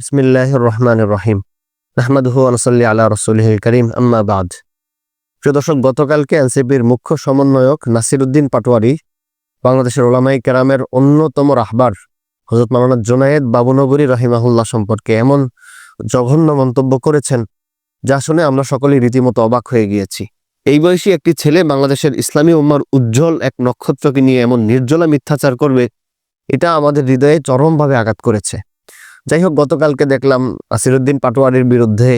বিসমিল্লাহির রহমানির রহিম। আহমাদুহু ওয়া নুসাল্লি আলা রাসূলিহিল কারীম, আম্মা বাদ। প্রিয় দর্শক, গতকালকে এনসিপির মুখ্য সমন্বয়ক নাসিরউদ্দিন পাটোয়ারী বাংলাদেশের উলামায়ে কেরামের অন্যতম রাহবার হযরত মাওলানা জুনায়েদ বাবুনগরী রাহিমাহুল্লাহ সম্পর্কে এমন জঘন্য মন্তব্য করেছেন যা শুনে আমরা সকলেই রীতিমতো অবাক হয়ে গিয়েছি। এই বয়সী একটি ছেলে বাংলাদেশের ইসলামী উম্মার উজ্জ্বল এক নক্ষত্রকে নিয়ে এমন নির্জলা মিথ্যাচার করবে, এটা আমাদের হৃদয়ে চরমভাবে আঘাত করেছে। যাই হোক, গতকালকে দেখলাম নাসিরউদ্দিন পাটোয়ারীর বিরুদ্ধে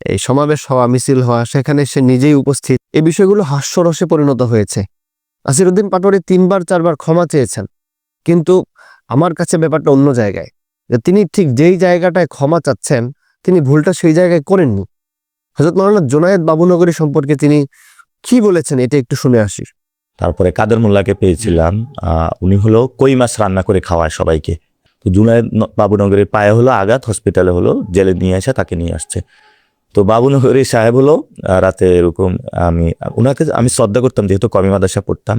এই সমাবেশ হওয়া, মিছিল হওয়া, সেখানে সে নিজেই উপস্থিত। এই বিষয়গুলো হাস্যরসে পরিণত হয়েছে। নাসিরউদ্দিন পাটোয়ারী 3-4বার ক্ষমা চেয়েছেন, কিন্তু আমার কাছে ব্যাপারটা অন্য জায়গায়, যে তিনি ঠিক যেই জায়গাটায় ক্ষমা চাচ্ছেন তিনি ভুলটা সেই জায়গায় করেননি। হযরত মাওলানা জুনায়েদ বাবুনগরী সম্পর্কে তিনি কি বলেছেন এটা একটু শুনে আসি। তারপরে কাদের মোল্লাকে পেয়েছিলাম, উনি হলো কই মাছ রান্না করে খাওয়ায় সবাইকে। তো জুনায়েদ বাবুনগরীর পায়ে হলো আঘাত, হসপিটালে হলো, জেলে নিয়ে এসে তাকে নিয়ে আসছে। তো বাবুনগরী সাহেব হলো রাতে এরকম, ওনাকে আমি শ্রদ্ধা করতাম যেহেতু কমি মাদ্রাসা পড়তাম।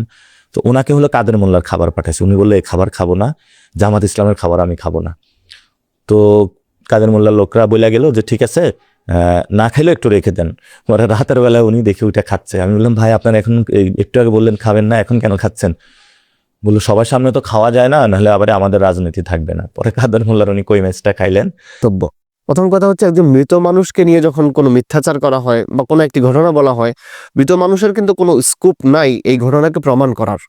তো ওনাকে হলো কাদের মোল্লার খাবার পাঠাইছে। উনি বললো এই খাবার খাবো না, জামাত ইসলামের খাবার আমি খাবো না। তো কাদের মোল্লার লোকরা বলে গেল যে ঠিক আছে, না খাইলেও একটু রেখে দেন। পরে রাতের বেলায় উনি দেখে উঠে খাচ্ছে। আমি বললাম ভাই, আপনারা এখন একটু আগে বললেন খাবেন না, এখন কেন খাচ্ছেন? বললো সবার সামনে তো খাওয়া যায় না, নাহলে আবার আমাদের রাজনীতি থাকবে না। পরে কাদের মোল্লার উনি কই মাছটা খাইলেন। প্রথম কথা হচ্ছে, একজন মৃত মানুষকে নিয়ে যখন কোনো মিথ্যাচার করা হয় বা কোনো একটি ঘটনা বলা হয়, মৃত মানুষের কিন্তু কোনো স্কোপ নাই এই ঘটনাকে প্রমাণ করার।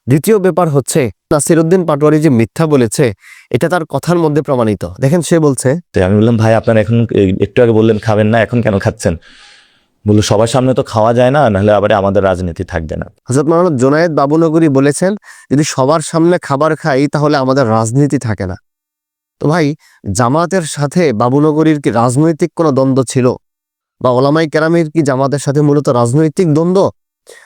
দ্বিতীয় ব্যাপার হচ্ছে, নাসিরউদ্দিন পাটোয়ারী যে মিথ্যা বলেছে এটা তার কথার মধ্যে প্রমাণিত। দেখেন, সে বলছে, আমি বললাম ভাই, আপনারা এখন একটু আগে বললেন খাবেন না, এখন কেন খাচ্ছেন? বললো সবার সামনে তো খাওয়া যায় না, নাহলে আবার আমাদের রাজনীতি থাকবে না। হযরত মাওলানা জুনায়েদ বাবুনগরী বলেছেন, যদি সবার সামনে খাবার খাই তাহলে আমাদের রাজনীতি থাকে না। তো ভাই, জামাতের সাথে বাবুনগরীর কি রাজনৈতিক কোনো দ্বন্দ্ব ছিল? বা ওলামায়ে কেরামের কি জামাতের সাথে মূলত রাজনৈতিক দ্বন্দ্ব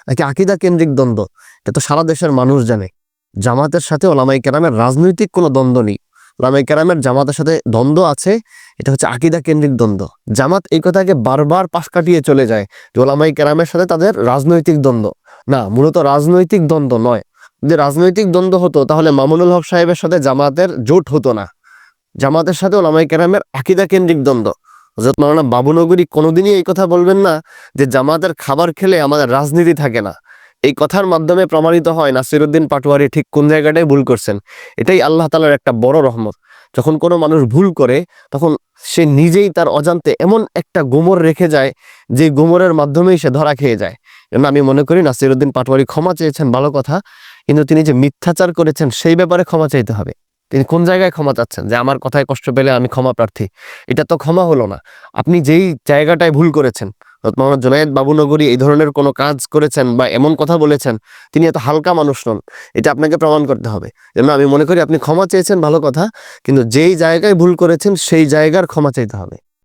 নাকি আকীদা কেন্দ্রিক দ্বন্দ্ব? এটা তো সারা দেশের মানুষ জানে। জামাতের সাথে ওলামায়ে কেরামের রাজনৈতিক কোনো দ্বন্দ্ব নেই। ওলামায়ে কেরামের জামাতের সাথে দ্বন্দ্ব আছে, এটা হচ্ছে আকীদা কেন্দ্রিক দ্বন্দ্ব। জামাত এই কথাকে বারবার পাশ কাটিয়ে চলে যায় যে ওলামায়ে কেরামের সাথে তাদের রাজনৈতিক দ্বন্দ্ব। না, মূলত রাজনৈতিক দ্বন্দ্ব নয়। যদি রাজনৈতিক দ্বন্দ্ব হতো তাহলে মামুনুল হক সাহেবের সাথে জামাতের জোট হতো না। জামাতের সাথে ওলামায়ে কেরামের আকীদা কেন্দ্রিক দ্বন্দ্ব। হযরত মাওলানা বাবুনগরী কোনোদিনই এই কথা বলবেন না যে জামাতের খাবার খেলে আমাদের রাজনীতি থাকে না। এই কথার মাধ্যমে প্রমাণিত হয় নাসিরউদ্দিন পাটোয়ারী ঠিক কোন জায়গাটায় ভুল করছেন। এটাই আল্লাহ তাআলার একটা বড় রহমত। যখন কোনো মানুষ ভুল করে তখন সে নিজেই তার অজান্তে এমন একটা গোমর রেখে যায় যে গোমরের মাধ্যমেই সে ধরা খেয়ে যায়। জন্য আমি মনে করি নাসিরউদ্দিন পাটোয়ারী ক্ষমা চেয়েছেন, ভালো কথা, কিন্তু তিনি যে মিথ্যাচার করেছেন সেই ব্যাপারে ক্ষমা চাইতে হবে। তিনি কোন জায়গায় ক্ষমা চাচ্ছেন? যে আমার কথায় কষ্ট পেলে আমি ক্ষমা প্রার্থী, এটা তো ক্ষমা হলো না। আপনি যেই জায়গাটায় ভুল করেছেন, মাওলানা জুনায়েদ বাবুনগরী এই ধরনের কোনো কাজ করেছেন বা এমন কথা বলেছেন, তিনি এত হালকা মানুষ নন, এটা আপনাকে প্রমাণ করতে হবে। জন্য আমি মনে করি আপনি ক্ষমা চেয়েছেন, ভালো কথা, কিন্তু যেই জায়গায় ভুল করেছেন সেই জায়গার ক্ষমা চাইতে হবে।